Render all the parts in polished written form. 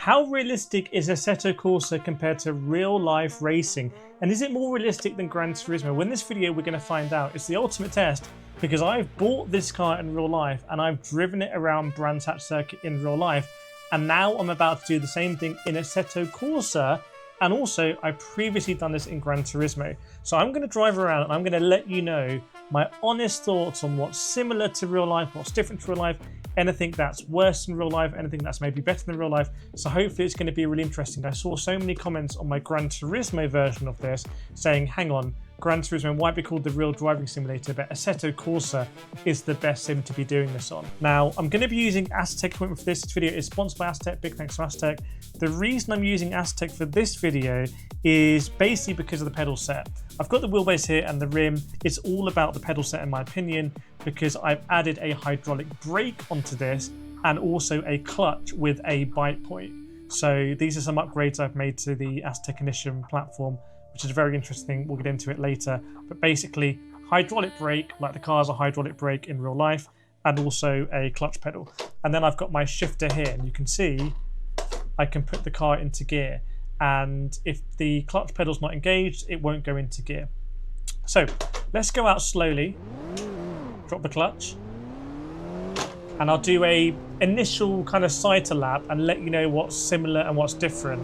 How realistic is Assetto Corsa compared to real life racing? And is it more realistic than Gran Turismo? Well, in this video we're going to find out. It's the ultimate test because I've bought this car in real life and I've driven it around Brands Hatch Circuit in real life. And now I'm about to do the same thing in Assetto Corsa. And also, I've previously done this in Gran Turismo. So I'm going to drive around and I'm going to let you know my honest thoughts on what's similar to real life, what's different to real life, anything that's worse than real life, anything that's maybe better than real life. So hopefully it's going to be really interesting. I saw so many comments on my Gran Turismo version of this saying, hang on, Gran Turismo might be called the real driving simulator, but Assetto Corsa is the best sim to be doing this on. Now, I'm going to be using Asetek equipment for this. This video is sponsored by Asetek. Big thanks to Asetek. The reason I'm using Asetek for this video is basically because of the pedal set. I've got the wheelbase here and the rim. It's all about the pedal set in my opinion, because I've added a hydraulic brake onto this and also a clutch with a bite point. So these are some upgrades I've made to the Asetek Initium platform, which is very interesting. We'll get into it later. But basically, hydraulic brake, like the car's a hydraulic brake in real life, and also a clutch pedal. And then I've got my shifter here, and you can see I can put the car into gear. And if the clutch pedal's not engaged, it won't go into gear. So let's go out slowly, drop the clutch, and I'll do a initial kind of sighter lap and let you know what's similar and what's different.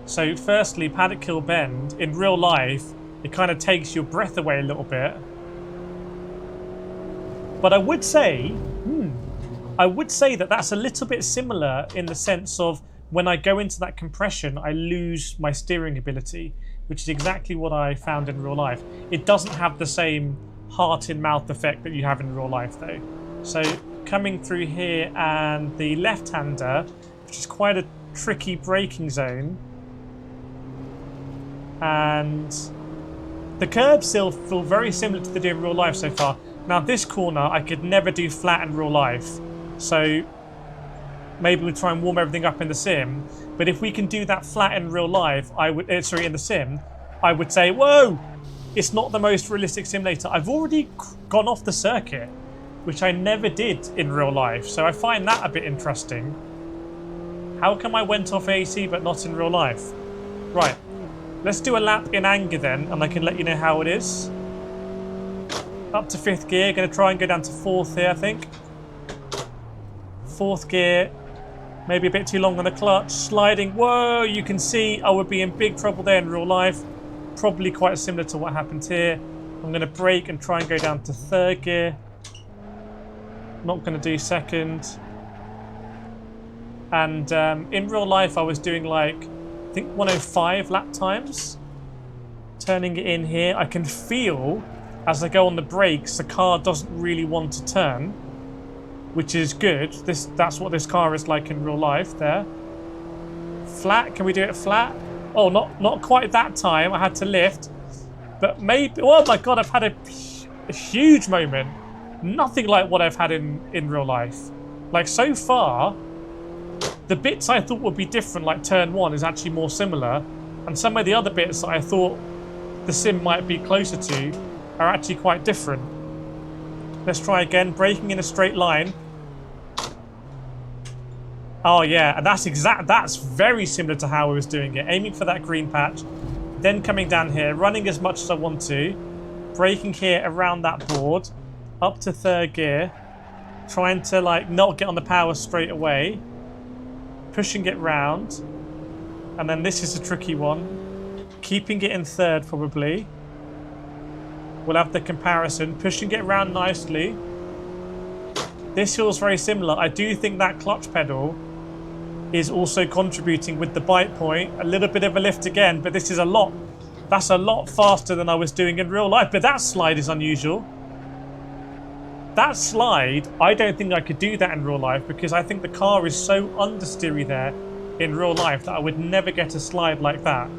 So firstly, Paddock Hill Bend, in real life, it kind of takes your breath away a little bit. But I would say that that's a little bit similar in the sense of when I go into that compression, I lose my steering ability, which is exactly what I found in real life. It doesn't have the same heart-in-mouth effect that you have in real life though. So coming through here and the left-hander, which is quite a tricky braking zone, and the Kerbs still feel very similar to the do in real life so far. Now this corner I could never do flat in real life, so maybe we'll try and warm everything up in the sim. But if we can do that flat in real life, in the sim, I would say, whoa, it's not the most realistic simulator. I've already gone off the circuit, which I never did in real life, so I find that a bit interesting. How come I went off AC but not in real life? Right. Let's do a lap in anger then, and I can let you know how it is. Up to 5th gear, going to try and go down to 4th here, I think. 4th gear, maybe a bit too long on the clutch, sliding. Whoa, you can see I would be in big trouble there in real life. Probably quite similar to what happened here. I'm going to brake and try and go down to 3rd gear. Not going to do 2nd. And in real life I was doing like, I think 105 lap times. Turning it in here, I can feel as I go on the brakes the car doesn't really want to turn, which is good. That's what this car is like in real life there. Flat, can we do it flat? Oh, not quite that time. I had to lift, but maybe. Oh my god, I've had a huge moment. Nothing like what I've had in real life. Like so far, the bits I thought would be different, like turn 1, is actually more similar. And some of the other bits that I thought the sim might be closer to are actually quite different. Let's try again, braking in a straight line. Oh yeah, and that's very similar to how I was doing it. Aiming for that green patch, then coming down here, running as much as I want to, braking here around that board, up to 3rd gear, trying to like not get on the power straight away, pushing it round, and then this is a tricky one. Keeping it in 3rd probably. We'll have the comparison, pushing it around nicely. This feels very similar. I do think that clutch pedal is also contributing with the bite point. A little bit of a lift again, but this is that's a lot faster than I was doing in real life. But that slide is unusual. That slide, I don't think I could do that in real life because I think the car is so understeery there in real life that I would never get a slide like that.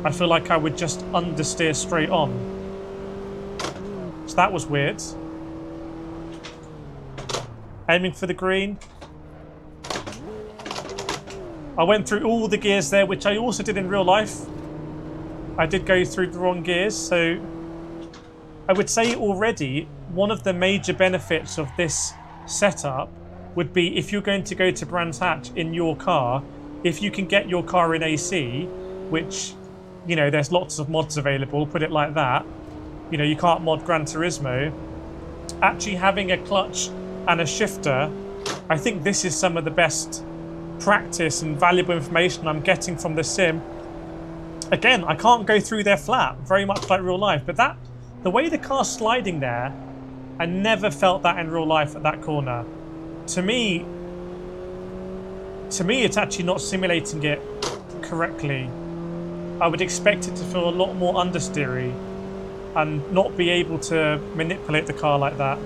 I feel like I would just understeer straight on. So that was weird. Aiming for the green. I went through all the gears there, which I also did in real life. I did go through the wrong gears, so I would say already one of the major benefits of this setup would be if you're going to go to Brands Hatch in your car, if you can get your car in AC, which, you know, there's lots of mods available, put it like that. You know, you can't mod Gran Turismo. Actually having a clutch and a shifter, I think this is some of the best practice and valuable information I'm getting from the sim. Again, I can't go through there flat, very much like real life, but that, the way the car's sliding there, I never felt that in real life at that corner. To me, it's actually not simulating it correctly. I would expect it to feel a lot more understeery and not be able to manipulate the car like that.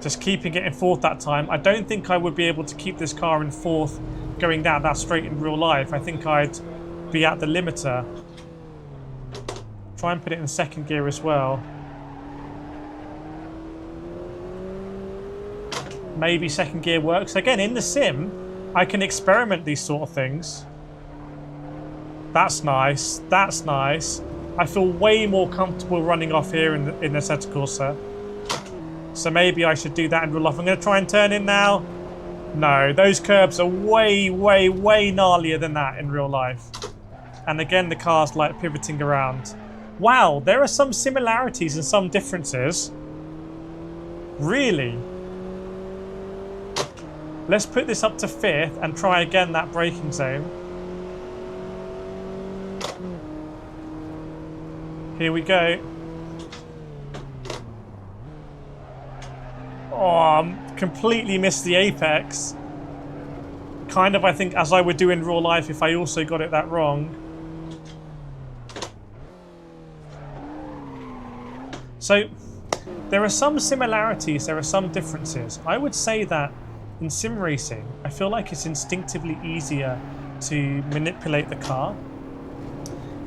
Just keeping it in fourth that time. I don't think I would be able to keep this car in fourth going down that straight in real life. I think I'd be at the limiter. Try and put it in second gear as well. Maybe second gear works. Again, in the sim, I can experiment these sort of things. That's nice. That's nice. I feel way more comfortable running off here in the Assetto Corsa. So maybe I should do that in real life. I'm going to try and turn in now. No, those curbs are way, way, way gnarlier than that in real life. And again, the car's like pivoting around. Wow, there are some similarities and some differences. Really? Let's put this up to fifth and try again that braking zone. Here we go. Oh, completely missed the apex. Kind of, I think, as I would do in real life if I also got it that wrong. So, there are some similarities, there are some differences. I would say that in sim racing, I feel like it's instinctively easier to manipulate the car.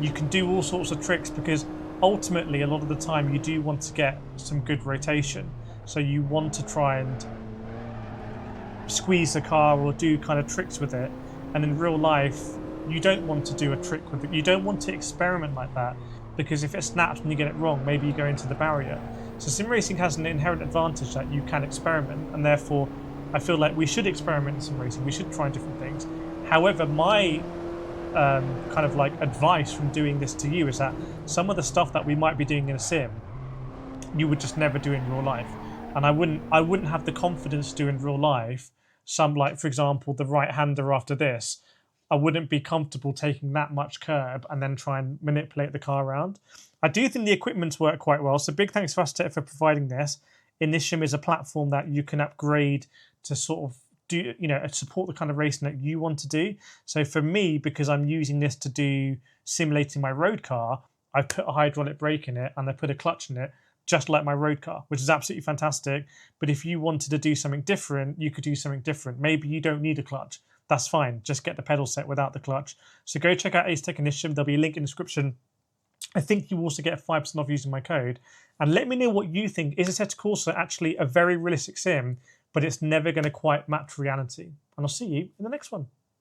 You can do all sorts of tricks because ultimately, a lot of the time, you do want to get some good rotation. So you want to try and squeeze the car or do kind of tricks with it. And in real life, you don't want to do a trick with it. You don't want to experiment like that because if it snaps and you get it wrong, maybe you go into the barrier. So sim racing has an inherent advantage that you can experiment, and therefore I feel like we should experiment in sim racing. We should try different things. However, my kind of like advice from doing this to you is that some of the stuff that we might be doing in a sim, you would just never do in real life. And I wouldn't have the confidence to do in real life. Some, like, for example, the right-hander after this, I wouldn't be comfortable taking that much curb and then try and manipulate the car around. I do think the equipments work quite well. So big thanks to Asetek for providing this. Initium is a platform that you can upgrade to sort of do, you know, support the kind of racing that you want to do. So for me, because I'm using this to do simulating my road car, I put a hydraulic brake in it and I put a clutch in it, just like my road car, which is absolutely fantastic. But if you wanted to do something different, you could do something different. Maybe you don't need a clutch. That's fine. Just get the pedal set without the clutch. So go check out Asetek Initium. There'll be a link in the description. I think you also get 5% off using my code. And let me know what you think. Is Assetto Corsa actually a very realistic sim, but it's never going to quite match reality? And I'll see you in the next one.